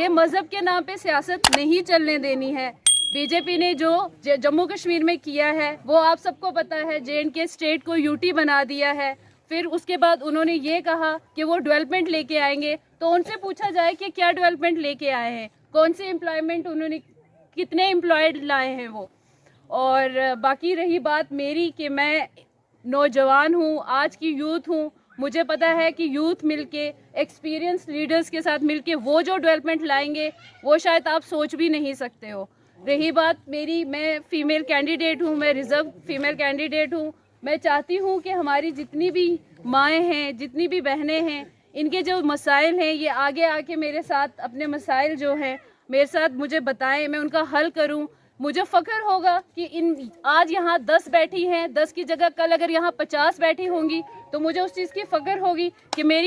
ये मज़हब के नाम पे सियासत नहीं चलने देनी है। बीजेपी ने जो जम्मू कश्मीर में किया है वो आप सबको पता है, J&K स्टेट को यूटी बना दिया है। फिर उसके बाद उन्होंने ये कहा कि वो डेवलपमेंट लेके आएंगे, तो उनसे पूछा जाए कि क्या डेवलपमेंट लेके आए हैं, कौन से एम्प्लॉयमेंट उन्होंने, कितने एम्प्लॉयड लाए हैं वो। और बाकी रही बात मेरी कि मैं नौजवान हूँ, आज की यूथ हूँ, मुझे पता है कि यूथ मिलके एक्सपीरियंस लीडर्स के साथ मिलके वो जो डेवलपमेंट लाएंगे वो शायद आप सोच भी नहीं सकते हो। रही बात मेरी, मैं फीमेल कैंडिडेट हूँ, मैं रिजर्व फीमेल कैंडिडेट हूँ। मैं चाहती हूँ कि हमारी जितनी भी माएँ हैं, जितनी भी बहनें हैं, इनके जो मसाइल हैं ये आगे आके मेरे साथ अपने मसाइल जो हैं मेरे साथ मुझे बताएं, मैं उनका हल करूँ। मुझे फ़ख्र होगा कि इन आज यहाँ 10 बैठी हैं, 10 की जगह कल अगर यहाँ 50 बैठी होंगी तो मुझे उस चीज़ की फ़ख्र होगी कि मेरी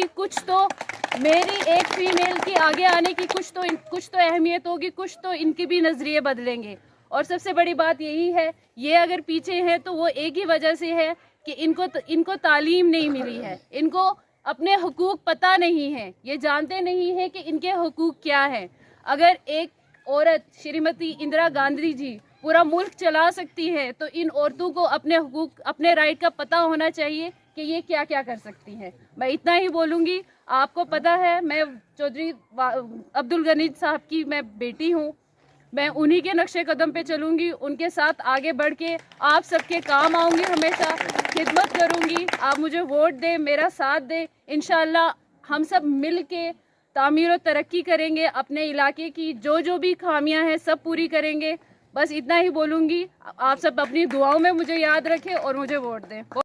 एक फीमेल की आगे आने की कुछ तो अहमियत होगी, कुछ तो इनके भी नज़रिए बदलेंगे। और सबसे बड़ी बात यही है, ये अगर पीछे है तो वो एक ही वजह से है कि इनको तालीम नहीं मिली है, इनको अपने हुकूक पता नहीं है, ये जानते नहीं हैं कि इनके हुकूक क्या है। अगर एक औरत श्रीमती इंदिरा गांधी जी पूरा मुल्क चला सकती है तो इन औरतों को अपने हुकूक, अपने राइट का पता होना चाहिए कि ये क्या क्या कर सकती हैं। मैं इतना ही बोलूँगी। आपको पता है मैं चौधरी अब्दुल गनी साहब की मैं बेटी हूँ, मैं उन्हीं के नक्शे कदम पे चलूँगी, उनके साथ आगे बढ़ के आप सबके काम आऊँगी, हमेशा खिदमत करूँगी। आप मुझे वोट दें, मेरा साथ दें, इंशाअल्लाह हम सब मिल के तामीर और तरक्की करेंगे, अपने इलाके की जो भी खामियां हैं सब पूरी करेंगे। बस इतना ही बोलूँगी। आप सब अपनी दुआओं में मुझे याद रखें और मुझे वोट दें।